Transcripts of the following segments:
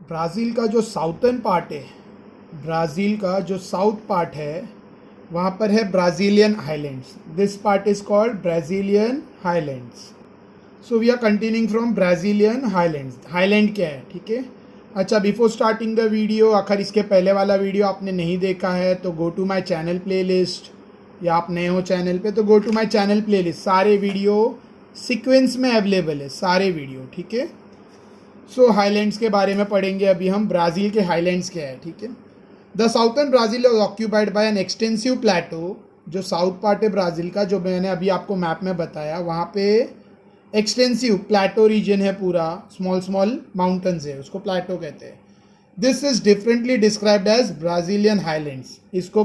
Brazil का जो southern part है, ब्राज़ील का जो साउथ पार्ट है वहाँ पर है Brazilian highlands. This part is called Brazilian highlands. So we are continuing from Brazilian highlands. Highland क्या है, ठीक है. अच्छा, बिफोर स्टार्टिंग द वीडियो, अगर इसके पहले वाला वीडियो आपने नहीं देखा है तो go to my channel playlist, या आप नए हो चैनल पे तो go to my channel playlist. सारे वीडियो सीक्वेंस में अवेलेबल है, सारे वीडियो, ठीक है. सो हाईलैंड्स के बारे में पढ़ेंगे अभी हम. ब्राज़ील के हाईलैंड्स क्या है, ठीक है. The southern Brazil is occupied by an extensive plateau. जो साउथ पार्ट है ब्राज़ील का, जो मैंने अभी आपको मैप में बताया, वहाँ पे एक्सटेंसिव प्लेटो रीजन है पूरा. स्मॉल स्मॉल माउंटेन्स है, उसको प्लेटो कहते हैं. This is differently described as Brazilian highlands. इसको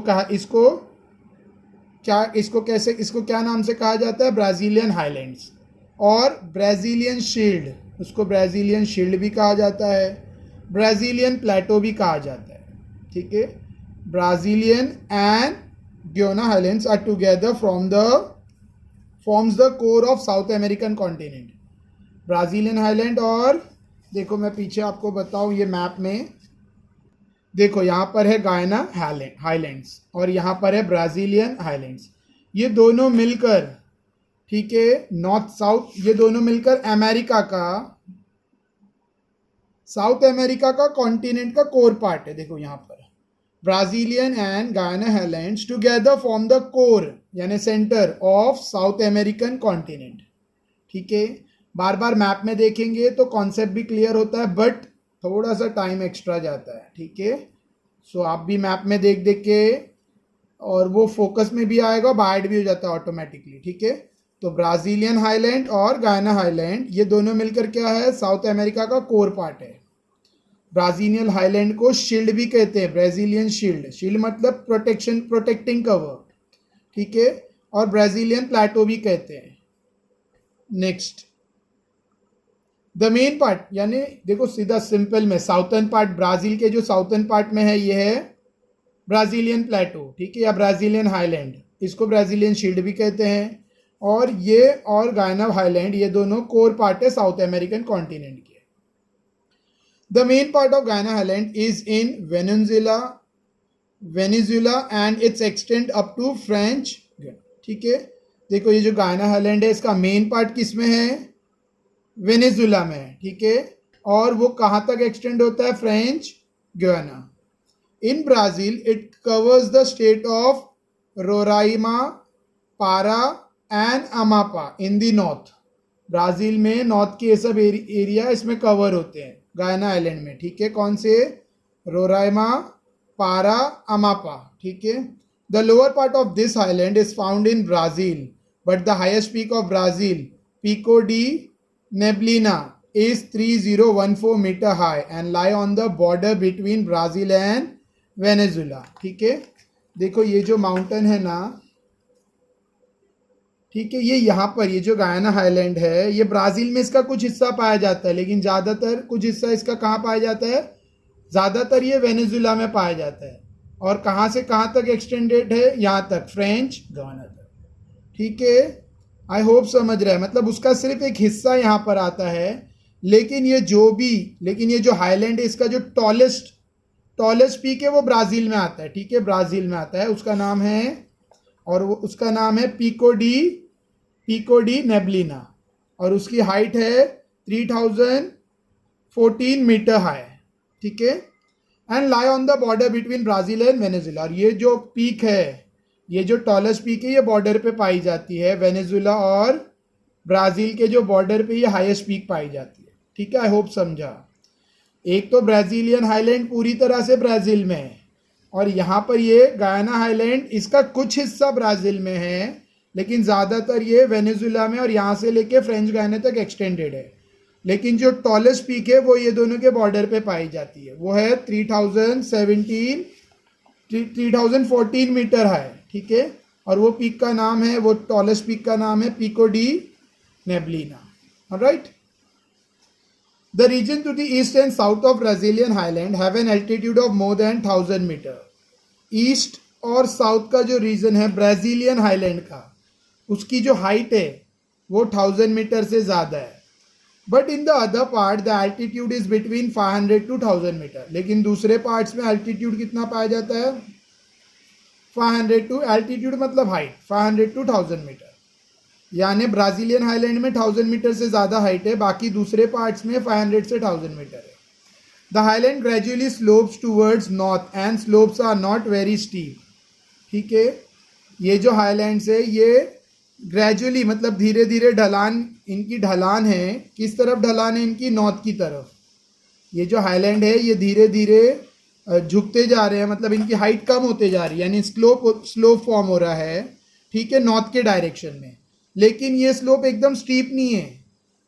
क्या नाम से कहा जाता है? Brazilian highlands. और ब्राज़ीलियन शील्ड, उसको ब्राज़ीलियन शील्ड भी कहा जाता है, ब्राज़ीलियन प्लेटो भी कहा जाता है, ठीक है. Brazilian and Guiana highlands are together forms the core of South American continent. Brazilian highland, और देखो मैं पीछे आपको बताऊँ, ये मैप में देखो, यहाँ पर है गायना हाईलैंड्स और यहाँ पर है ब्राज़ीलियन हाईलैंड्स. ये दोनों मिलकर, ठीक है, नॉर्थ साउथ, ये दोनों मिलकर साउथ अमेरिका का कॉन्टिनेंट का कोर पार्ट है. देखो यहाँ पर Brazilian and Guiana highlands together form the core, यानी centre of South American continent, ठीक है. बार बार मैप में देखेंगे तो कॉन्सेप्ट भी क्लियर होता है, बट थोड़ा सा टाइम एक्स्ट्रा जाता है, ठीक है. सो आप भी मैप में देख देख के, और वो फोकस में भी आएगा, बाइड भी हो जाता है ऑटोमेटिकली, ठीक है. तो ब्राज़ीलियन हाईलैंड और गायना हाईलैंड, ये दोनों मिलकर क्या है? साउथ अमेरिका का कोर पार्ट है. ब्राज़ीलियन हाईलैंड को शील्ड भी कहते हैं, ब्राज़ीलियन शील्ड. शील्ड मतलब प्रोटेक्टिंग कवर, ठीक है. और ब्राज़ीलियन प्लेटो भी कहते हैं. नेक्स्ट, द मेन पार्ट, यानी देखो सीधा सिंपल में, साउथर्न पार्ट, ब्राज़ील के जो साउथर्न पार्ट में है ये है ब्राज़ीलियन प्लेटो, ठीक है, या ब्राज़ीलियन हाईलैंड. इसको ब्राज़ीलियन शील्ड भी कहते हैं. और ये और गायना हाईलैंड, ये दोनों कोर पार्ट है साउथ अमेरिकन कॉन्टिनेंट के. The main part of Guiana highland is in Venezuela and its extend up to French, ठीक है. देखो ये जो गायना हाईलैंड है, इसका मेन पार्ट किस में है? वेनेजुएला में है, ठीक है. और वो कहाँ तक एक्सटेंड होता है? French Guiana. In Brazil it covers the state of Roraima, Para and Amapa in the north. Brazil में नॉर्थ के ये सब एरिया इसमें कवर होते हैं गायना आइलैंड में, ठीक है. कौन से? रोराइमा, पारा, अमापा, ठीक है. The lower part of this island is found in Brazil, but the highest peak of Brazil, Pico de Neblina, is 3014 meter high and lie on the border between Brazil and Venezuela, ठीक है. देखो ये जो mountain है ना, ठीक है, ये यहाँ पर, ये जो गायना हाईलैंड है, ये ब्राज़ील में इसका कुछ हिस्सा पाया जाता है, लेकिन ज़्यादातर कुछ हिस्सा इसका कहाँ पाया जाता है? ज़्यादातर ये वेनेजुएला में पाया जाता है. और कहाँ से कहाँ तक एक्सटेंडेड है? यहाँ तक, फ्रेंच गायना तक, ठीक है. आई होप समझ रहे हैं. मतलब उसका सिर्फ एक हिस्सा यहाँ पर आता है, लेकिन ये जो हाईलैंड है, इसका जो टॉलेस्ट पीक है वो ब्राज़ील में आता है, ठीक है, ब्राज़ील में आता है. उसका नाम है पिको डी नेब्लिना, और उसकी हाइट है 3014 मीटर हाई, ठीक है. And lie on the border between Brazil and Venezuela. और ये जो पीक है, ये जो टॉलेस्ट पीक है, ये बॉर्डर पे पाई जाती है, वेनेजुएला और ब्राज़ील के जो बॉर्डर पे ये हाईएस्ट पीक पाई जाती है, ठीक है. आई होप समझा. एक तो ब्राज़ीलियन हाईलैंड पूरी तरह से ब्राज़ील में है, और यहाँ पर ये गायना हाईलैंड, इसका कुछ हिस्सा ब्राज़ील में है, लेकिन ज़्यादातर ये वेनेजुएला में और यहाँ से लेके फ्रेंच गायना तक एक्सटेंडेड है. लेकिन जो टॉलेस्ट पीक है वो ये दोनों के बॉर्डर पे पाई जाती है, वो है 3014 मीटर हाई, ठीक है. और वो पीक का नाम है, वो टॉलेस्ट पीक का नाम है Pico de Neblina. Alright. The region to the east and south of Brazilian highland have an altitude of more than 1000 metre. East और साउथ का जो रीजन है ब्राज़ीलियन हाईलैंड का, उसकी जो हाइट है वो 1000 मीटर से ज़्यादा है. But in the other part the altitude is between 500 to 1000 metre, लेकिन दूसरे पार्ट्स में एल्टीट्यूड कितना पाया जाता है? 500 टू, एल्टीट्यूड मतलब हाइट, 500 to 1000 मीटर, यानी ब्राज़ीलियन हाईलैंड में 1000 मीटर से ज़्यादा हाइट है, बाकी दूसरे पार्ट्स में 500 से 1000 मीटर है। The highland gradually slopes towards north and slopes are not very steep. ठीक है, ये जो हाईलैंड्स है ये ग्रेजुअली मतलब धीरे धीरे ढलान, इनकी ढलान है, किस तरफ ढलान है इनकी? नॉर्थ की तरफ। ये जो हाईलैंड है ये धीरे धीरे झुकते जा रहे हैं, मतलब इनकी हाइट कम होते जा रही है, यानी स्लोप फॉर्म हो रहा है, ठीक है, नॉर्थ के डायरेक्शन में। लेकिन ये स्लोप एकदम स्टीप नहीं है,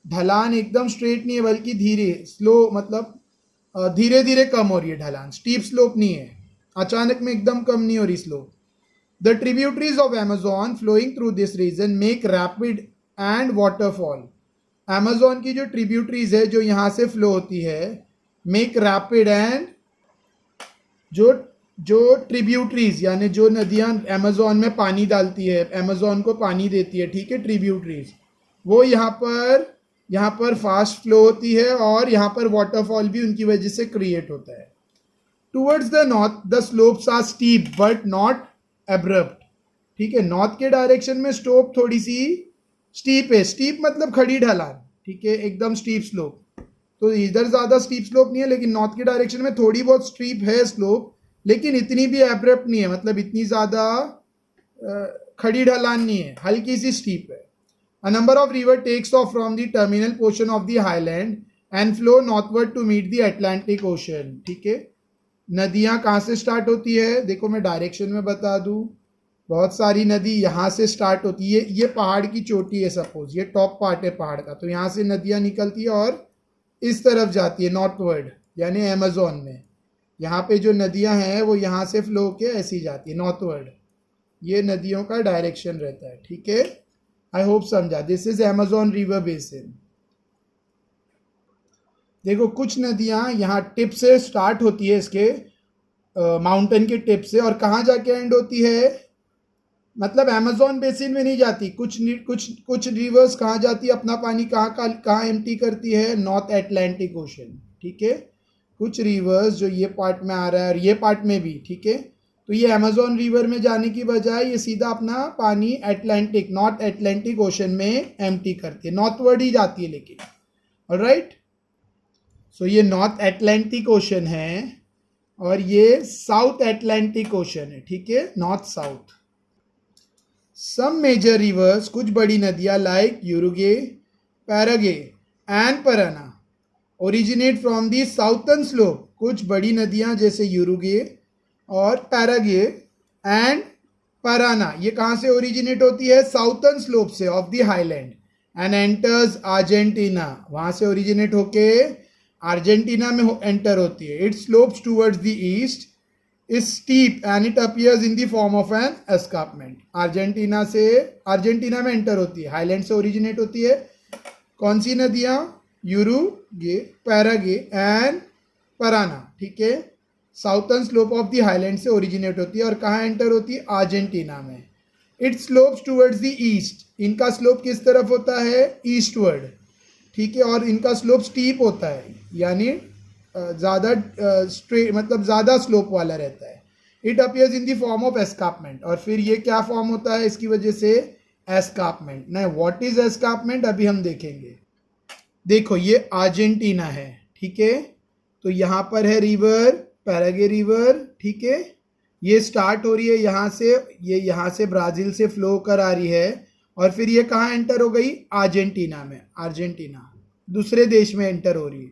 ढलान एकदम स्ट्रेट नहीं है, बल्कि धीरे स्लो मतलब धीरे धीरे कम हो रही है ढलान, स्टीप स्लोप नहीं है, अचानक में एकदम कम नहीं हो रही slope. The tributaries of Amazon flowing through this region make rapid and waterfall. Amazon की जो ट्रिब्यूटरीज है जो यहाँ से फ्लो होती है, मेक रैपिड एंड जो ट्रिब्यूटरीज यानी जो नदियाँ Amazon में पानी डालती है, Amazon को पानी देती है, ठीक है, ट्रिब्यूटरीज, वो यहाँ पर फास्ट फ्लो होती है और यहाँ पर वाटरफॉल भी उनकी वजह से क्रिएट होता है। Towards the north the slopes are steep but not abrupt. ठीक है, नॉर्थ के डायरेक्शन में स्लोप थोड़ी सी स्टीप है, स्टीप मतलब खड़ी ढलान, ठीक है, एकदम स्टीप स्लोप। तो इधर ज़्यादा स्टीप स्लोप नहीं है, लेकिन नॉर्थ के डायरेक्शन में थोड़ी बहुत स्टीप है स्लोप, लेकिन इतनी भी एब्रप्ट नहीं है, मतलब इतनी ज़्यादा खड़ी ढलान नहीं है, हल्की सी स्टीप है। A number of river takes off from the terminal portion of the highland and flow northward to meet the Atlantic Ocean। ठीक है, नदियाँ कहाँ से स्टार्ट होती है? देखो मैं डायरेक्शन में बता दूँ, बहुत सारी नदी यहाँ से स्टार्ट होती है, ये पहाड़ की चोटी है, सपोज ये टॉप पार्ट है पहाड़ का, तो यहाँ से नदियाँ निकलती है और इस तरफ जाती है नॉर्थवर्ड, यानी अमेजोन में। यहाँ पे जो नदियाँ हैं वो यहाँ से फ्लो के ऐसी जाती है नॉर्थवर्ड, ये नदियों का डायरेक्शन रहता है। ठीक है, आई होप समझा। This is Amazon river basin. देखो कुछ नदियाँ यहाँ टिप से स्टार्ट होती है, इसके माउंटेन के टिप से, और कहाँ जाके एंड होती है? मतलब Amazon बेसिन में नहीं जाती, कुछ रिवर्स कहाँ जाती है, अपना पानी कहाँ एम्प्टी करती है? North Atlantic ocean. ठीक है, कुछ रिवर्स जो ये पार्ट में आ रहा है और ये पार्ट में भी, ठीक है, तो ये Amazon रिवर में जाने की बजाय ये सीधा अपना पानी नॉर्थ एटलांटिक ओशन में एम्प्टी करती है, नॉर्थवर्ड ही जाती है लेकिन। ऑलराइट, सो ये नॉर्थ एटलांटिक ओशन है और ये साउथ एटलांटिक ओशन है। ठीक है, north south. Some major rivers, कुछ बड़ी नदियाँ like Uruguay, Paraguay and Parana originate from the southern slope. कुछ बड़ी नदियाँ जैसे यूरुगे और पैरागे एंड पराना, ये कहाँ से ओरिजिनेट होती है? साउथर्न स्लोप से of the highland, and enters Argentina, वहाँ से ओरिजिनेट होके अर्जेंटीना में एंटर होती है। It slopes towards the east is steep and it appears in the form of an escarpment. Argentina में एंटर होती है, हाईलैंड से ओरिजिनेट होती है। कौन सी नदियाँ? यूरुगे, पैरागे एंड पराना। ठीक है, southern slope of the highland से ओरिजिनेट होती है और कहाँ एंटर होती है? अर्जेंटीना में। It slopes towards the east, इनका स्लोप किस तरफ होता है? ईस्टवर्ड। ठीक है, और इनका स्लोप स्टीप होता है, यानी ज़्यादा स्ट्रेट मतलब ज़्यादा स्लोप वाला रहता है। It appears in the form of escarpment, और फिर ये क्या फॉर्म होता है इसकी वजह से? एस्कार्पमेंट। ना, व्हाट इज एस्कार्पमेंट अभी हम देखेंगे। देखो ये अर्जेंटीना है, ठीक है, तो यहाँ पर है रिवर पैरागे रिवर। ठीक है, ये स्टार्ट हो रही है यहाँ से, ये यहाँ से ब्राज़ील से फ्लो कर आ रही है और फिर ये कहाँ एंटर हो गई? अर्जेंटीना में। अर्जेंटीना दूसरे देश में एंटर हो रही है,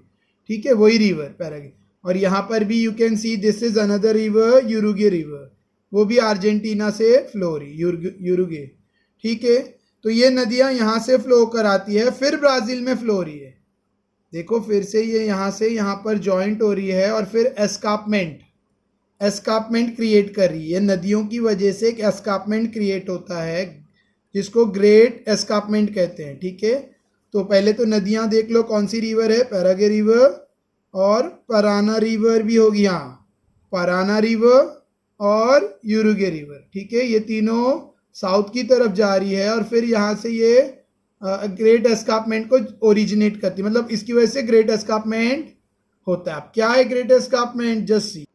ठीक है, वही रिवर पैरागे। और यहाँ पर भी you can see this is another river Uruguay river, वो भी अर्जेंटीना से फ्लो हो रही यूरुगे। ठीक है, तो ये नदियाँ यहाँ से फ्लो कर आती है, फिर ब्राज़ील में फ्लो हो रही है। देखो फिर से ये यहाँ से यहाँ पर जॉइंट हो रही है और फिर एस्कार्पमेंट क्रिएट कर रही है। नदियों की वजह से एक एस्कार्पमेंट क्रिएट होता है जिसको ग्रेट एस्कार्पमेंट कहते हैं। ठीक है, तो पहले तो नदियाँ देख लो, कौन सी रिवर है? पैरागे रिवर और पराना रिवर भी होगी, हाँ, पराना रिवर और यूरुगे रिवर। ठीक है, ये तीनों साउथ की तरफ जा रही है और फिर यहाँ से ये ग्रेट एस्कार्पमेंट को ओरिजिनेट करती है, मतलब इसकी वजह से ग्रेट एस्कार्पमेंट होता है। अब क्या है ग्रेट एस्कार्पमेंट, जस्ट सी।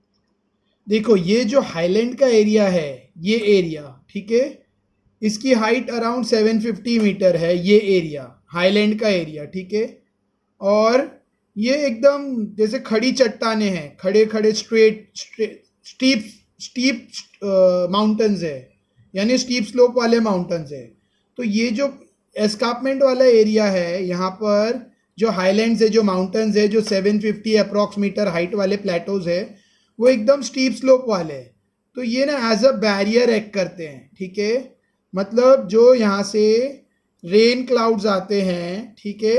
देखो ये जो हाईलैंड का एरिया है, ये एरिया, ठीक है, इसकी हाइट अराउंड 750 मीटर है, ये एरिया हाईलैंड का एरिया, ठीक है। और ये एकदम जैसे खड़ी चट्टाने हैं, खड़े खड़े स्टीप स्टीप माउंटेन्स है, यानी स्टीप स्लोप वाले माउंटेन्स है। तो ये जो एस्कार्पमेंट वाला एरिया है, यहाँ पर जो हाईलैंड्स है, जो माउंटेन्स है, जो 750 अप्रॉक्स मीटर हाइट वाले प्लेटोज है, वो एकदम स्टीप स्लोप वाले हैं। तो ये ना एज अ बैरियर एक्ट करते हैं, ठीक है। मतलब जो यहाँ से रेन क्लाउड्स आते हैं, ठीक है,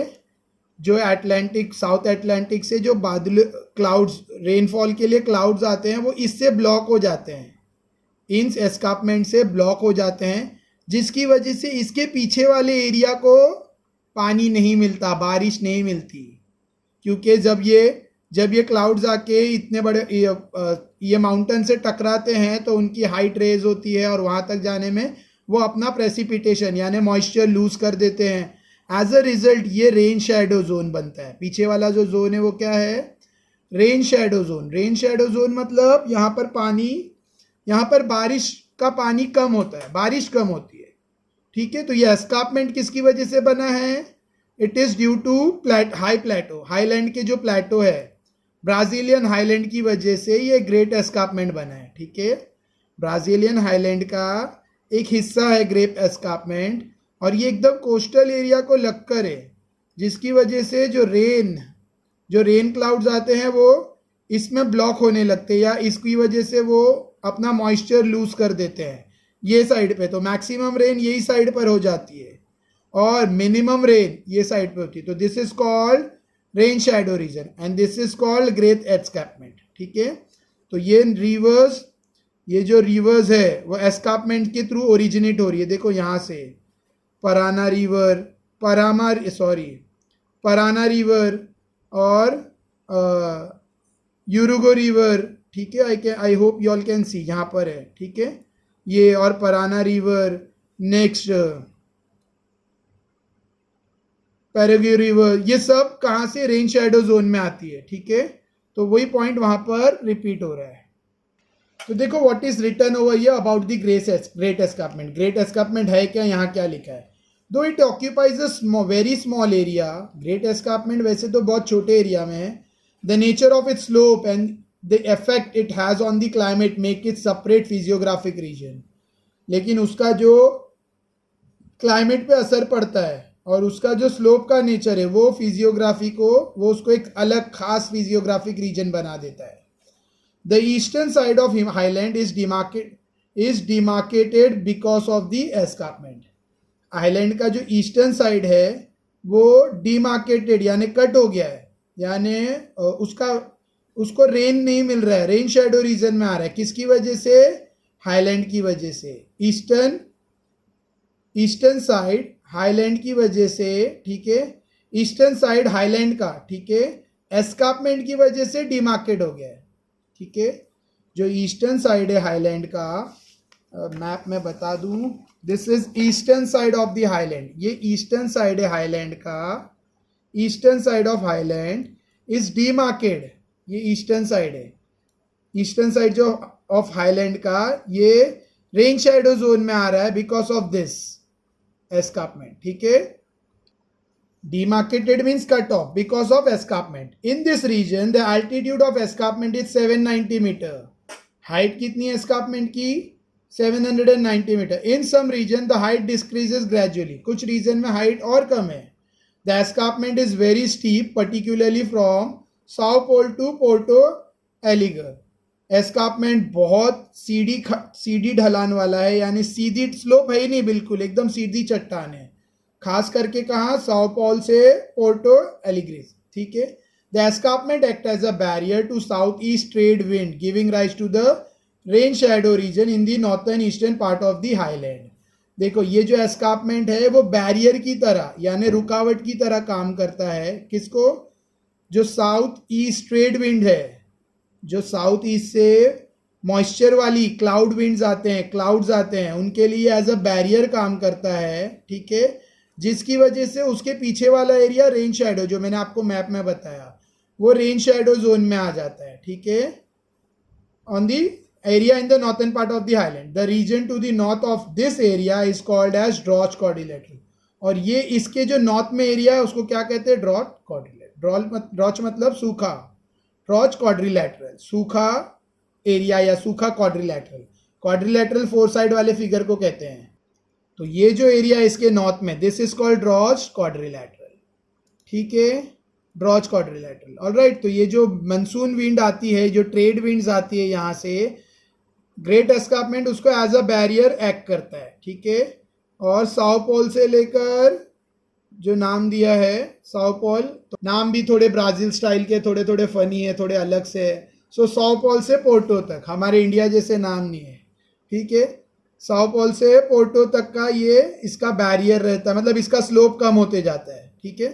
जो अटलांटिक, साउथ अटलांटिक से जो बादल क्लाउड्स, रेनफॉल के लिए क्लाउड्स आते हैं, वो इससे ब्लॉक हो जाते हैं, इन एस्कार्पमेंट से ब्लॉक हो जाते हैं, जिसकी वजह से इसके पीछे वाले एरिया को पानी नहीं मिलता, बारिश नहीं मिलती। क्योंकि जब ये क्लाउड्स आके इतने बड़े ये माउंटेन से टकराते हैं, तो उनकी हाइट रेज होती है और वहाँ तक जाने में वो अपना प्रेसिपिटेशन यानी मॉइस्चर लूज कर देते हैं। एज अ रिजल्ट ये रेन शेडो जोन बनता है। पीछे वाला जो जोन है वो क्या है, rain shadow zone. Rain shadow zone मतलब यहाँ पर पानी, यहाँ पर बारिश का पानी कम होता है, बारिश कम होती है, ठीक है। तो ये एस्कार्पमेंट किसकी वजह से बना है, it is due to high plateau, highland के जो प्लेटो है, ब्राजीलियन हाईलैंड की वजह से ये ग्रेट एस्कार्पमेंट बना है, ठीक है। ब्राजीलियन हाईलैंड का एक हिस्सा है ग्रेट एस्कार्पमेंट, और ये एकदम कोस्टल एरिया को लगकर है, जिसकी वजह से जो रेन क्लाउड्स आते हैं वो इसमें ब्लॉक होने लगते हैं, या इसकी वजह से वो अपना मॉइस्चर लूज कर देते हैं ये साइड पे। तो मैक्सिमम रेन यही साइड पर हो जाती है और मिनिमम रेन ये साइड पे होती है। तो this is called rain shadow reason and this is called great escarpment, ठीक है। तो ये जो रिवर्स है वो एस्कार्पमेंट के थ्रू ओरिजिनेट हो रही है। देखो यहाँ से पराना रिवर, पराना रिवर और यूरुगो रिवर, ठीक है। I hope you all can see, यहाँ पर है, ठीक है, ये और Parana river, next Paraguay river, ये सब कहाँ से, रेन शैडो जोन में आती है, ठीक है। तो वही पॉइंट वहां पर रिपीट हो रहा है। तो देखो what is written over here about the great escarpment. Great escarpment है क्या, यहाँ क्या लिखा है, though it occupies a very small area. Great escarpment वैसे तो बहुत छोटे एरिया में है। The nature of its slope and the effect it has on the climate make it separate physiographic region. लेकिन उसका जो क्लाइमेट पे असर पड़ता है और उसका जो स्लोप का नेचर है, वो फिजियोग्राफी को, वो उसको एक अलग खास फिजियोग्राफिक रीजन बना देता है। The eastern side of highland is demarcated because of the escarpment. Highland का जो ईस्टर्न साइड है वो डिमार्केटेड यानी कट हो गया है, यानी उसको रेन नहीं मिल रहा है, रेन शैडो रीजन में आ रहा है। किसकी वजह से, हाईलैंड की वजह से, ईस्टर्न साइड हाईलैंड की वजह से, ठीक है। ईस्टर्न साइड हाईलैंड का, ठीक है, एस्कार्पमेंट की वजह से डिमार्केट हो गया है, ठीक है। जो ईस्टर्न साइड है हाईलैंड का, मैप में बता दूं, this is eastern side of the highland. ये ईस्टर्न साइड है हाईलैंड का, eastern side of highland is demarcate, ये ईस्टर्न साइड है। ईस्टर्न साइड जो ऑफ हाईलैंड का, ये रेन शैडो जोन में आ रहा है बिकॉज ऑफ दिस एस्कार्पमेंट, ठीक है। Demarcated means cut off because of escarpment. In this region, the altitude of escarpment is 790 meter. Height कितनी है escarpment की, 790 meter. In some region, the height decreases gradually. कुछ region में height और कम है. The escarpment is very steep, particularly from Sao Paulo to Porto Alegre. Escarpment बहुत सीधी ढलान वाला है, यानी सीधी स्लोप है ही नहीं, बिल्कुल एकदम सीधी चट्टान है, खास करके कहाँ, साओ पॉल से पोर्टो एलिग्रेस, ठीक है। The escarpment act as a barrier to south east trade wind giving rise to the rain shadow region in the northern eastern part of the highland. देखो ये जो एस्कार्पमेंट है वो barrier की तरह यानी रुकावट की तरह काम करता है, किसको, जो साउथ ईस्ट ट्रेड विंड है, जो साउथ ईस्ट से मॉइस्चर वाली क्लाउड्स आते हैं, उनके लिए एज अ बैरियर काम करता है, ठीक है। जिसकी वजह से उसके पीछे वाला एरिया रेन शैडो, जो मैंने आपको मैप में बताया, वो रेन शैडो जोन में आ जाता है, ठीक है, on the area in the northern part of the highland. The region to the north of this area is called as drought quadrilateral. और ये इसके जो नॉर्थ में एरिया है उसको क्या कहते हैं? ड्रॉच क्वाड्रिलेटरल। ड्रॉच मतलब सूखा, ड्रॉच क्वाड्रिलेटरल सूखा एरिया या सूखा क्वाड्रिलेटरल। क्वाड्रिलेटरल फोर साइड वाले फिगर को कहते हैं। तो ये जो एरिया है इसके नॉर्थ में, दिस इज कॉल्ड ड्रॉच क्वाड्रिलेटरल, ठीक है, ड्रॉच क्वाड्रिलेटरल। ऑलराइट, तो ये जो मानसून विंड आती है, जो ट्रेड विंड्स आती है यहाँ से, ग्रेट एस्कार्पमेंट उसको एज अ बैरियर एक्ट करता है, ठीक है। और साउथ पोल से लेकर जो नाम दिया है साउथ पोल, तो नाम भी थोड़े ब्राज़ील स्टाइल के, थोड़े थोड़े फनी है, थोड़े अलग से है। सो साउथ पोल से पोर्टो तक, हमारे इंडिया जैसे नाम नहीं है, ठीक है। साउथ पोल से पोर्टो तक का ये इसका बैरियर रहता है, मतलब इसका स्लोप कम होते जाता है, ठीक है।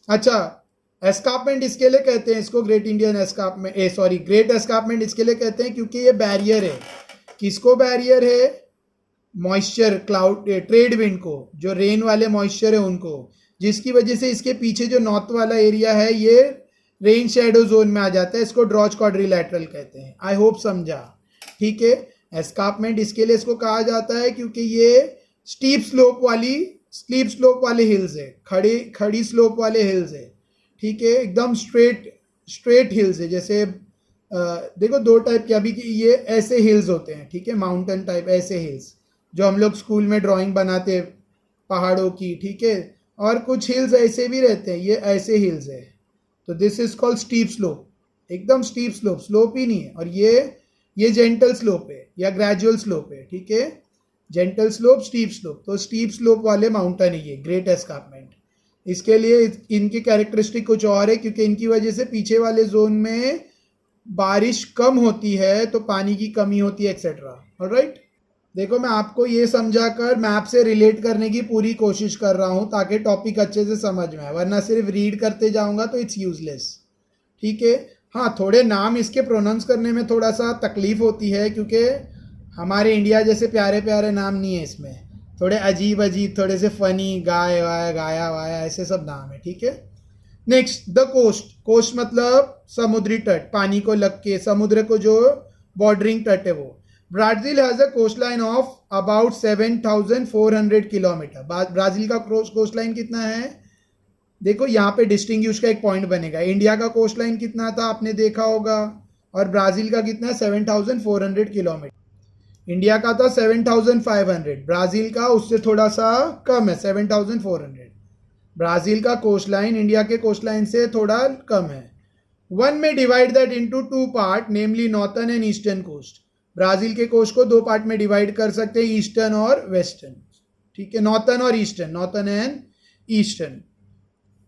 अच्छा, एस्कार्पमेंट इसके लिए कहते हैं इसको great Indian escarpment, great escarpment इसके लिए कहते हैं क्योंकि ये बैरियर है। किसको बैरियर है? मॉइस्चर, क्लाउड, ट्रेड विंड को, जो रेन वाले मॉइस्चर है उनको, जिसकी वजह से इसके पीछे जो नॉर्थ वाला एरिया है ये रेन शेडो जोन में आ जाता है। इसको ड्रॉच क्वाड्रिलेटरल कहते हैं। आई होप समझा, ठीक है। एस्कार्पमेंट इसके लिए इसको कहा जाता है क्योंकि ये स्टीप स्लोप वाले हिल्स है, खड़ी स्लोप वाले हिल्स है, ठीक है, एकदम स्ट्रेट हिल्स है। जैसे देखो दो टाइप के, अभी ये ऐसे हिल्स होते हैं, ठीक है, माउंटेन टाइप ऐसे हिल्स जो हम लोग स्कूल में ड्राइंग बनाते हैं पहाड़ों की, ठीक है। और कुछ हिल्स ऐसे भी रहते हैं, ये ऐसे हिल्स है, तो this is called steep slope, एकदम स्टीप स्लोप ही नहीं है। और ये जेंटल स्लोप है या ग्रेजुअल स्लोप है, ठीक है, जेंटल स्लोप, स्टीप स्लोप। तो स्टीप स्लोप वाले माउंटेन है ये ग्रेट एस्कार्पमेंट। इसके लिए इनकी कैरेक्टरिस्टिक कुछ और है, क्योंकि इनकी वजह से पीछे वाले जोन में बारिश कम होती है, तो पानी की कमी होती है, एक्सेट्रा। ऑलराइट, देखो मैं आपको ये समझाकर मैप से रिलेट करने की पूरी कोशिश कर रहा हूँ ताकि टॉपिक अच्छे से समझ में आए, वरना सिर्फ रीड करते जाऊँगा तो इट्स यूजलेस, ठीक है। हाँ, थोड़े नाम इसके प्रोनाउंस करने में थोड़ा सा तकलीफ होती है क्योंकि हमारे इंडिया जैसे प्यारे प्यारे नाम नहीं है इसमें, थोड़े अजीब अजीब, थोड़े से फनी, गाय वाया, गाया वाया, ऐसे सब नाम है, ठीक है। Next, the coast. कोस्ट मतलब समुद्री तट, पानी को लग के, समुद्र को जो बॉर्डरिंग तट है वो। Brazil has a coast line of about 7,400 kilometre. Brazil का कोस्ट लाइन कितना है? देखो यहाँ पे डिस्टिंग्विश का एक पॉइंट बनेगा। इंडिया का कोस्ट लाइन कितना था आपने देखा होगा, और ब्राज़ील का कितना है? 7,400 किलोमीटर। इंडिया का था 7,500, ब्राज़ील का उससे थोड़ा सा कम है, 7,400। ब्राज़ील का कोस्ट लाइन इंडिया के कोस्ट लाइन से थोड़ा कम है। वन में divide that into two part, namely northern and eastern coast. Brazil के कोस्ट को दो पार्ट में डिवाइड कर सकते हैं, ईस्टर्न और वेस्टर्न, ठीक है, नॉर्थन और eastern, northern and eastern.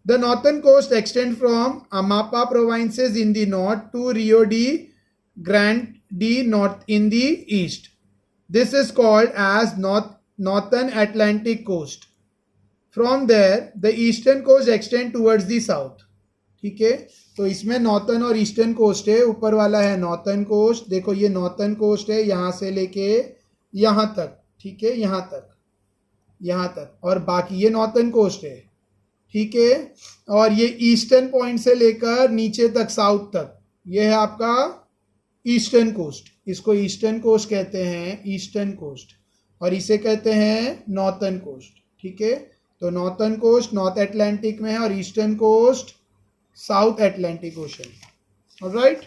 The northern coast extend from Amapa provinces in the north to Rio de Grande North in the east. This is called as northern Atlantic coast. From there the eastern coast extend towards the south, ठीक है। तो इसमें northern और eastern coast है, ऊपर वाला है northern coast, देखो ये नॉर्थन कोस्ट है यहाँ से लेके यहाँ तक, ठीक है, यहाँ तक, और बाकी ये नॉर्थन कोस्ट है, ठीक है। और ये ईस्टर्न पॉइंट से लेकर नीचे तक, साउथ तक, ये है आपका ईस्टर्न कोस्ट। इसको ईस्टर्न कोस्ट कहते हैं, ईस्टर्न कोस्ट, और इसे कहते हैं नॉर्थन कोस्ट, ठीक है। तो नॉर्थन कोस्ट नॉर्थ अटलांटिक में है और eastern coast south Atlantic ocean. Alright,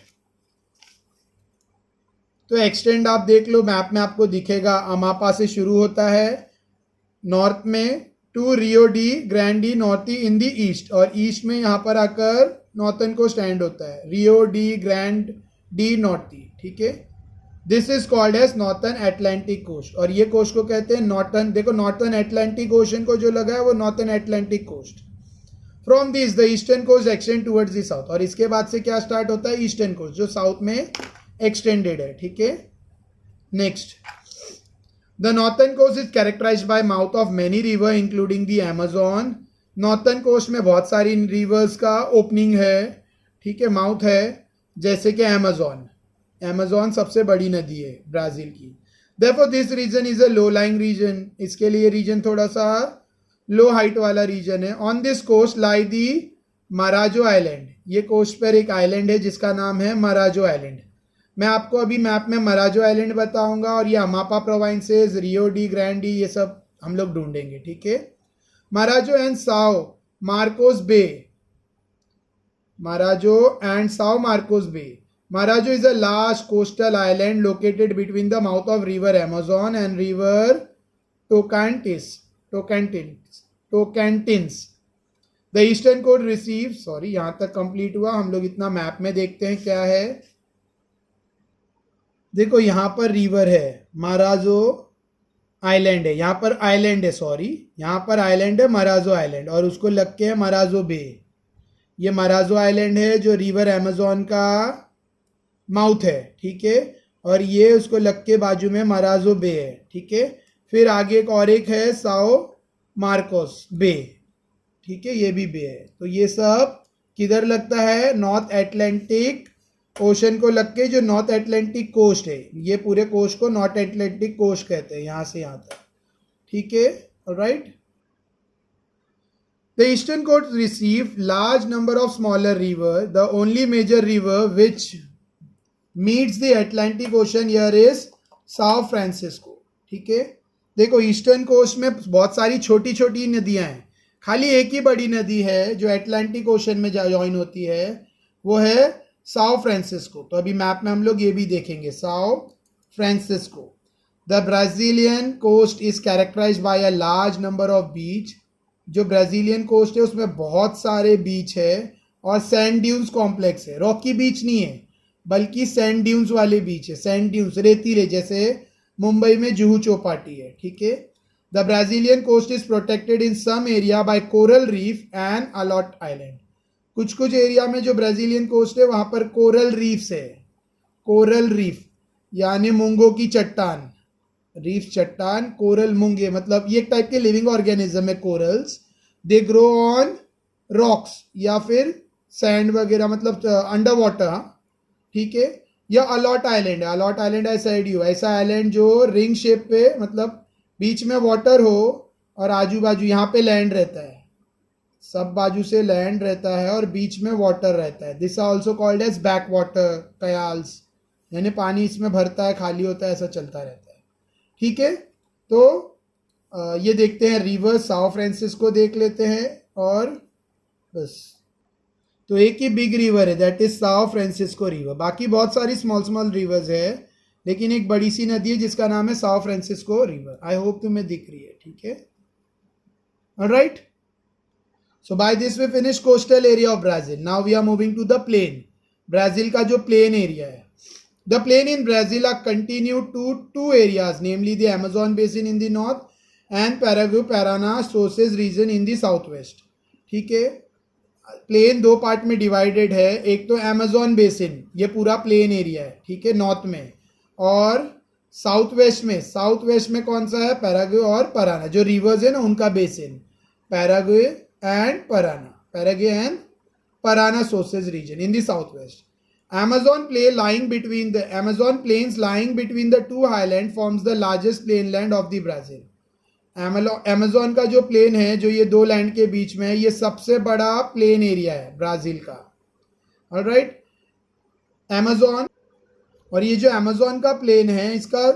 तो एक्सटेंड आप देख लो, मैप में आपको दिखेगा, अमापा से शुरू होता है नॉर्थ में to Rio de Grande Norte in the east, और ईस्ट में यहाँ पर आकर नॉर्थन कोस्ट एंड होता है, Rio de Grande de Norte, ठीक है। This is called as northern Atlantic coast, और ये कोस्ट को कहते हैं नॉर्थन, देखो नॉर्थन अटलांटिक ओशन को जो लगा है वो northern Atlantic coast. From this the eastern coast extend towards the south, और इसके बाद से क्या स्टार्ट होता है? ईस्टर्न कोस्ट, जो साउथ में एक्सटेंडेड है, ठीक है। Next, the northern coast is characterised by mouth of many river including the Amazon. Northern coast में बहुत सारी रिवर्स का ओपनिंग है, ठीक है, माउथ है, जैसे कि अमेजॉन सबसे बड़ी नदी है ब्राज़ील की। Therefore this region is a low lying region, इसके लिए रीजन थोड़ा सा लो हाइट वाला रीजन है। On this coast lie the Marajo island, ये कोस्ट पर एक आइलैंड है जिसका नाम है मराजो आइलैंड। मैं आपको अभी मैप में मराजो आइलैंड बताऊंगा और ये अमापा प्रोविंसेस, रियो डी ग्रैंडी, ये सब हम लोग ढूंढेंगे, ठीक है। Marajo and Sao Marcos bay, Marajo and Sao Marcos bay. Marajo is a large coastal island located between the mouth of river Amazon and river Tocantins. Tocantins. The eastern coast receives, sorry यहाँ तक complete हुआ, हम लोग इतना map में देखते हैं क्या है। देखो यहाँ पर रिवर है, माराजो आइलैंड है, यहाँ पर आइलैंड है, सॉरी यहाँ पर आइलैंड है मराजो आइलैंड, और उसको लग के है मराजो बे। ये मराजो आइलैंड है जो रिवर अमेजोन का माउथ है, ठीक है, और ये उसको लग के बाजू में मराजो बे है, ठीक है। फिर आगे एक है साओ मार्कोस बे, ठीक है, ये भी बे है। तो ये सब किधर लगता है, नॉर्थ एटलांटिक ओशन को लग के, जो नॉर्थ एटलांटिक कोस्ट है, ये पूरे कोस्ट को नॉर्थ एटलांटिक कोस्ट कहते हैं, यहाँ से यहाँ तक, ठीक है, alright. The eastern coast receive large number of smaller rivers. The only major river which meets the Atlantic Ocean here is Sao Francisco, ठीक है। देखो ईस्टर्न कोस्ट में बहुत सारी छोटी छोटी नदियां हैं, खाली एक ही बड़ी नदी है जो अटलांटिक ओशन में ज्वाइन होती है, वो है साओ फ्रांसिस्को। तो अभी मैप में हम लोग ये भी देखेंगे, Sao Francisco. The Brazilian coast is characterised by a large number of beach. जो ब्राजीलियन कोस्ट है उसमें बहुत सारे बीच है और सैंड ड्यून्स कॉम्प्लेक्स है। रॉकी बीच नहीं है बल्कि सैंड ड्यून्स वाले बीच है, सैंड ड्यून्स रेतीले, जैसे मुंबई में जुहू चौपाटी है, ठीक है। The Brazilian coast is protected in some area by coral reef and अलॉट आइलैंड। कुछ कुछ एरिया में जो ब्राजीलियन कोस्ट है वहां पर कोरल रीफ्स है, कोरल रीफ यानी मूंगों की चट्टान, रीफ चट्टान, कोरल मूंगे, मतलब ये एक टाइप के लिविंग ऑर्गेनिज्म है corals. They grow on rocks या फिर सैंड वगैरह, मतलब अंडर वाटर, ठीक है। या अलॉट आइलैंड है, अलॉट आइलैंड आई सेड यू, ऐसा आइलैंड जो रिंग शेप पे, मतलब बीच में वाटर हो और आजू बाजू यहाँ पे लैंड रहता है, सब बाजू से लैंड रहता है और बीच में वाटर रहता है। This are also called as back water kayals, यानी पानी इसमें भरता है, खाली होता है, ऐसा चलता रहता है, ठीक है। तो ये देखते हैं रिवर साओ फ्रांसिस्को देख लेते हैं, और बस तो एक ही बिग रिवर है, that is Sao Francisco river. बाकी बहुत सारी स्मॉल स्मॉल रिवर्स है, लेकिन एक बड़ी सी नदी है जिसका नाम है Sao Francisco river. I hope तुम्हें दिख रही है, ठीक है, alright. So by this we finish coastal area of Brazil. Now we are moving to the plain. Brazil का जो प्लेन एरिया है, the plain in Brazil are continued to two areas, namely the Amazon basin in the north and Paraguay-Paraná sources region in the southwest, ठीक है। Plane दो part में divided है, एक तो अमेजोन बेसिन, ये पूरा प्लेन एरिया है, ठीक है, नॉर्थ में, और साउथ वेस्ट में कौन सा है, पैराग्वे और पराना, जो रिवर्स है ना उनका basin, Paraguay and Parana sources region in the south west. Amazon plains lying between the two highlands forms the largest plainland of the Brazil. Amazon का जो प्लेन है, जो ये दो लैंड के बीच में है, ये सबसे बड़ा प्लेन एरिया है ब्राजील का, ऑलराइट। Amazon, और ये जो Amazon का प्लेन है, इसका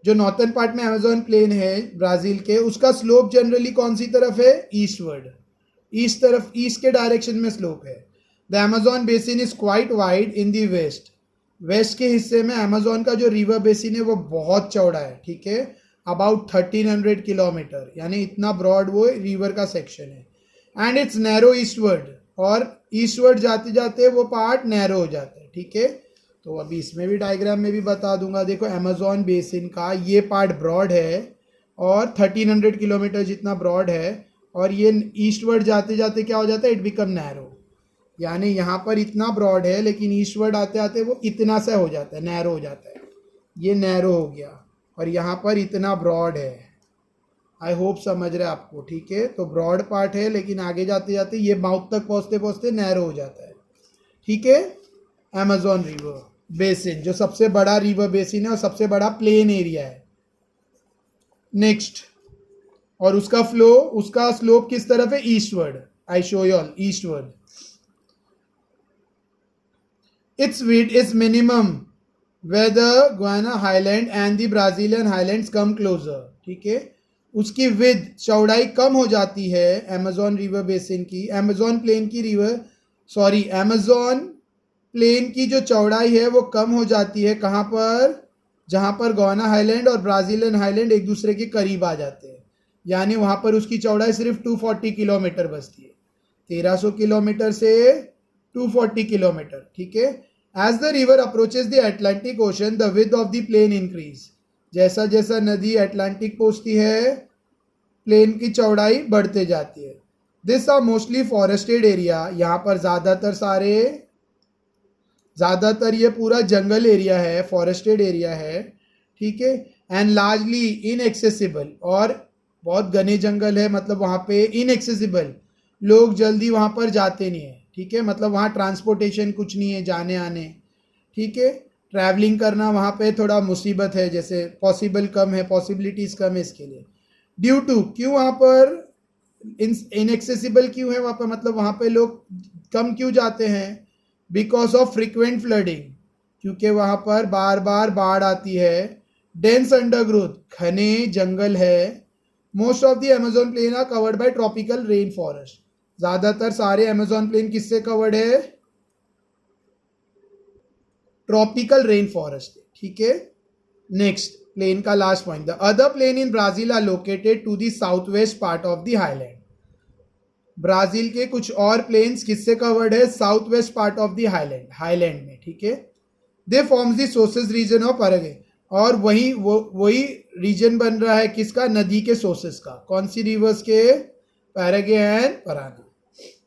जो नॉर्थन पार्ट में Amazon प्लेन है ब्राजील के, उसका स्लोप जनरली कौन सी तरफ है, ईस्टवर्ड, ईस्ट के डायरेक्शन में स्लोप है। The Amazon basin is quite wide in the west के हिस्से में अमेजोन का जो रिवर बेसिन है वो बहुत चौड़ा है, ठीक है, अबाउट 1300 किलोमीटर, यानी इतना ब्रॉड वो रिवर का सेक्शन है। एंड इट्स नैरो ईस्टवर्ड, और ईस्टवर्ड जाते जाते वो पार्ट नैरो हो जाता है, ठीक है। तो अभी इसमें भी डायग्राम में भी बता दूंगा। देखो अमेजोन बेसिन का ये पार्ट ब्रॉड है और 1300 किलोमीटर जितना ब्रॉड है, और ये ईस्टवर्ड जाते जाते क्या हो जाता है, इट बिकम नैरो, यानी यहाँ पर इतना ब्रॉड है लेकिन ईस्टवर्ड आते आते वो इतना सा हो जाता है, नैरो हो जाता है, ये नैरो हो गया, और यहाँ पर इतना ब्रॉड है। आई होप समझ रहे आपको, ठीक है। तो ब्रॉड पार्ट है लेकिन आगे जाते जाते ये माउथ तक पहुँचते पहुँचते नैरो हो जाता है, ठीक है। अमेजोन रिवर बेसिन जो सबसे बड़ा रिवर बेसिन है और सबसे बड़ा प्लेन एरिया है। नेक्स्ट और उसका फ्लो, उसका स्लोप किस तरफ है? Eastward. I show you all eastward. It's width is minimum where the Guiana Highland and the Brazilian Highlands come closer. ठीक है, उसकी विद चौड़ाई कम हो जाती है अमेजोन रिवर बेसिन की, अमेजोन प्लेन की रिवर सॉरी अमेजोन प्लेन की जो चौड़ाई है वो कम हो जाती है. कहाँ पर? जहाँ पर गुआना हाईलैंड और ब्राज़ीलियन हाईलैंड एक दूसरे के करीब आ जाते हैं, यानी वहाँ पर उसकी चौड़ाई सिर्फ 240 किलोमीटर बचती है. 1300 किलोमीटर से 240 किलोमीटर. ठीक है. As the river approaches the Atlantic Ocean, the width of the plain increase. जैसा जैसा नदी अटलांटिक पहुँचती है, प्लेन की चौड़ाई बढ़ते जाती है. This are mostly forested area. यहाँ पर ज़्यादातर ये पूरा जंगल एरिया है, फॉरेस्टेड एरिया है. ठीक है. एंड लार्जली इनएक्सेसिबल, और बहुत घने जंगल है, मतलब वहाँ पे इनएक्सेसिबल, लोग जल्दी वहाँ पर जाते नहीं है. ठीक है, मतलब वहाँ ट्रांसपोर्टेशन कुछ नहीं है जाने आने. ठीक है, ट्रैवलिंग करना वहाँ पे थोड़ा मुसीबत है, जैसे पॉसिबल कम है, पॉसिबिलिटीज़ कम है इसके लिए. ड्यू टू, क्यों वहाँ पर इनएक्सेसिबल क्यों है वहाँ पर, मतलब वहाँ पे लोग कम क्यों जाते हैं? बिकॉज ऑफ फ्रिक्वेंट फ्लडिंग, क्योंकि वहाँ पर बार बार बाढ़ आती है. डेंस अंडरग्रोथ, घने जंगल है. Most of the Amazon plain are covered by tropical rain forest. ज़्यादातर सारे अमेजोन प्लेन किससे कवर्ड है? Tropical rain forest. ठीक है. नेक्स्ट प्लेन का last point, the other plain in Brazil are located to the south west part of the highland. Brazil के कुछ और प्लेन्स किससे कवर्ड है? South west part of the highland में. ठीक है. They forms the sources region of Paraguay, और वही रीजन बन रहा है किसका? नदी के सोर्सेज का. कौन सी रिवर्स के? Paraguay and Parana.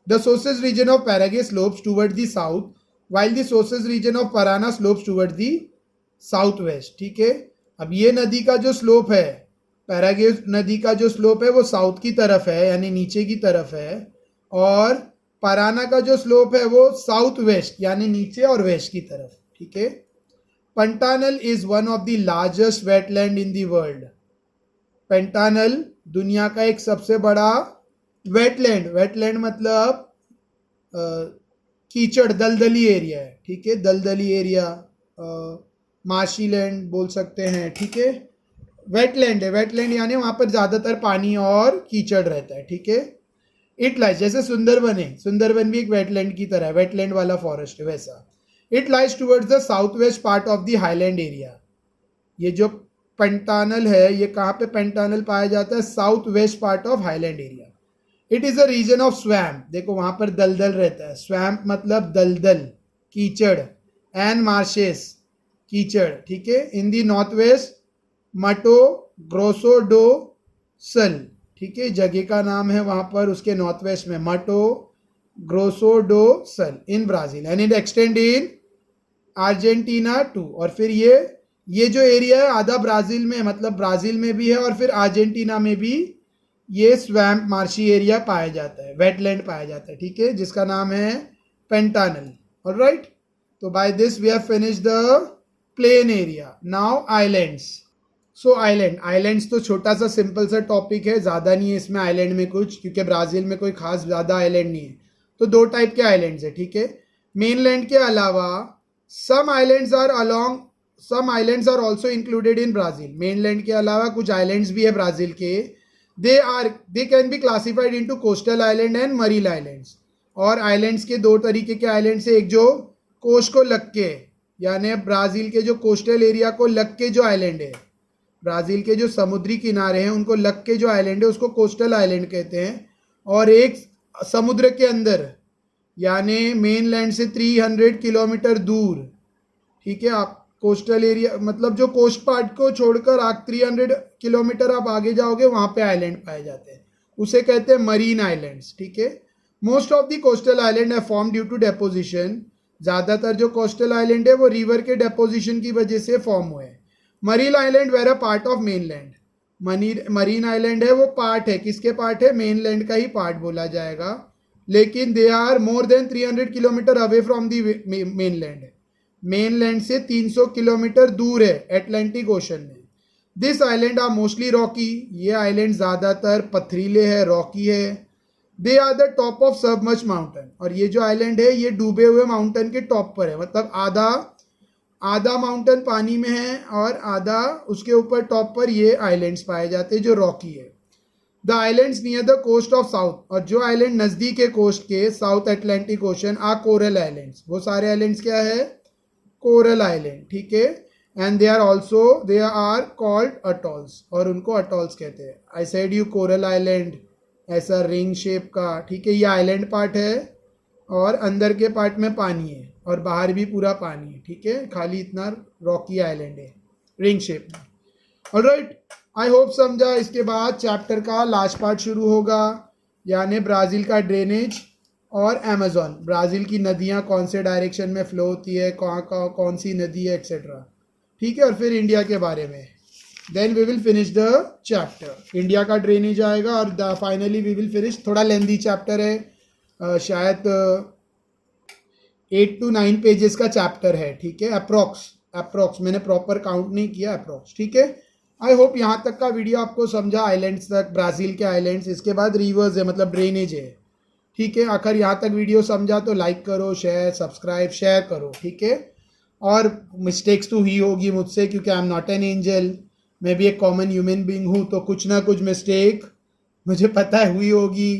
The sources region of Paraguay slopes towards the south, while the sources region of Parana slopes towards the southwest. ठीक है. अब ये नदी का जो स्लोप है, पैराग्वे नदी का जो स्लोप है वो साउथ की तरफ है, यानी नीचे की तरफ है, और पराना का जो स्लोप है वो साउथ वेस्ट, यानी नीचे और वेस्ट की तरफ. ठीक है. Pantanal is one of the largest wetland in the world. Pantanal दुनिया का एक सबसे बड़ा वेटलैंड मतलब कीचड़, दलदली एरिया है. ठीक है. दलदली एरिया, मार्शी लैंड बोल सकते हैं. ठीक है. वेटलैंड है, वेटलैंड यानी वहाँ पर ज़्यादातर पानी और कीचड़ रहता है. ठीक है. इट लाइज, जैसे सुंदरबन है, सुंदरबन भी एक वेटलैंड की तरह है, वेटलैंड वाला फॉरेस्ट है वैसा. It lies towards the south west part of the highland area. ये जो पेंटानल है, ये कहाँ पे पेंटानल पाया जाता है? South west part of highland area. It is a region of swamp. देखो वहाँ पर दलदल रहता है. स्वैम्प मतलब दलदल, कीचड़, एंड मार्शेस, कीचड़. ठीक है. इन the north west मटो Grosso do सल. ठीक है, जगह का नाम है वहाँ पर, उसके नॉर्थ वेस्ट में मटो Grosso do Sul in Brazil, and it extend in Argentina too. और फिर ये जो एरिया है आधा ब्राज़ील में, मतलब ब्राज़ील में भी है और फिर अर्जेंटीना में भी ये स्वैम्प मार्शी एरिया पाया जाता है, वेटलैंड पाया जाता है. ठीक है, जिसका नाम है पेंटानल. ऑलराइट, तो by this we have finished the plain area. Now islands. So islands तो छोटा सा सिंपल सा टॉपिक है, ज़्यादा नहीं है इसमें आइलैंड में कुछ, क्योंकि ब्राज़ील में कोई खास ज़्यादा आइलैंड नहीं है. तो दो टाइप के आइलैंड्स है. ठीक है. मेनलैंड के अलावा some islands are also included in Brazil. Mainland के अलावा कुछ आइलैंड्स भी है ब्राज़ील के. they can be classified into coastal island and marine islands. और आइलैंड्स के दो तरीके के आइलैंड्स है, एक जो कोस्ट को लग के, यानी ब्राज़ील के जो कोस्टल एरिया को लग के जो आइलैंड है, ब्राज़ील के जो समुद्री किनारे हैं उनको लग के जो आइलैंड है उसको कोस्टल आइलैंड कहते हैं. और एक समुद्र के अंदर, यानी मेनलैंड से 300 किलोमीटर दूर. ठीक है. आप कोस्टल एरिया मतलब जो कोस्ट पार्ट को छोड़कर आप 300 किलोमीटर आप आगे जाओगे वहाँ पे आइलैंड पाए जाते हैं, उसे कहते हैं मरीन आइलैंड्स. ठीक है. Most of the coastal island है फॉर्म ड्यू टू डेपोजिशन. ज़्यादातर जो कोस्टल आइलैंड है वो रिवर के डेपोजिशन की वजह से फॉर्म हुए. Marine island were a part of mainland. Marine island है वो पार्ट है, किसके पार्ट है? मेनलैंड का ही पार्ट बोला जाएगा, लेकिन they are more than 300 kilometre away from the mainland. Mainland से 300 किलोमीटर दूर है अटलांटिक ओशन में. This island are mostly rocky, ये आइलैंड ज़्यादातर पथरीले है, रॉकी है। They are the top of submerge mountain, और ये जो आइलैंड है ये डूबे हुए माउंटेन के टॉप पर है, मतलब आधा आधा माउंटेन पानी में है और आधा उसके ऊपर टॉप पर ये आइलैंड्स पाए जाते हैं जो रॉकी है। The islands near the coast of south, और जो आइलैंड नज़दीक है कोस्ट के south Atlantic ocean are coral islands, वो सारे आइलैंड्स क्या है, कोरल आइलैंड, ठीक है। And they are called atolls, और उनको अटॉल्स कहते हैं। I said you coral island ऐसा रिंग शेप का, ठीक है, ये आइलैंड पार्ट है और अंदर के पार्ट में पानी है और बाहर भी पूरा पानी है, ठीक है, खाली इतना रॉकी आइलैंड है रिंग शेप में। ऑलराइट, आई होप समझा। इसके बाद चैप्टर का लास्ट पार्ट शुरू होगा, यानी ब्राज़ील का ड्रेनेज और अमेज़न, ब्राज़ील की नदियाँ कौन से डायरेक्शन में फ्लो होती है, कहाँ कौन सी नदी है, एक्सेट्रा, ठीक है, और फिर इंडिया के बारे में। Then we will finish the chapter, India का ड्रेनेज आएगा और फाइनली वी विल फिनिश। थोड़ा लेंदी चैप्टर है, शायद 8 to 9 पेजेस का चैप्टर है, ठीक है, अप्रॉक्स, मैंने प्रॉपर काउंट नहीं किया, अप्रॉक्स, ठीक है। आई होप यहाँ तक का वीडियो आपको समझा, आइलैंड्स तक, ब्राज़ील के आइलैंड्स, इसके बाद रिवर्स है मतलब ड्रेनेज है, ठीक है। आखिर यहाँ तक वीडियो समझा तो लाइक करो, शेयर, सब्सक्राइब, शेयर करो, ठीक है। और मिस्टेक्स तो ही होगी मुझसे, क्योंकि I am not an angel, मैं भी एक कॉमन ह्यूमन बीइंग हूँ, तो कुछ ना कुछ मिस्टेक मुझे पता है हुई होगी,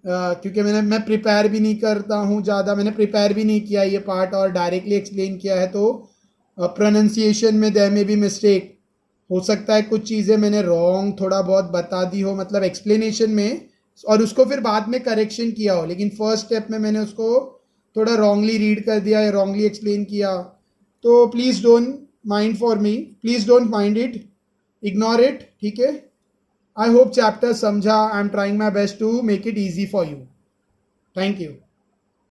क्योंकि मैं प्रिपेयर भी नहीं करता हूँ ज़्यादा, मैंने प्रिपेयर भी नहीं किया ये पार्ट और डायरेक्टली एक्सप्लेन किया है, तो प्रोनाउंसिएशन में देयर में भी मिस्टेक हो सकता है, कुछ चीज़ें मैंने रॉन्ग थोड़ा बहुत बता दी हो, मतलब एक्सप्लेनेशन में, और उसको फिर बाद में करेक्शन किया हो, लेकिन फर्स्ट स्टेप में मैंने उसको थोड़ा रॉन्गली रीड कर दिया या रॉन्गली एक्सप्लेन किया, तो please don't mind for me, please don't mind it, ignore it, ठीक है। आई होप चैप्टर समझा, I am trying my best to make it easy for you. Thank you.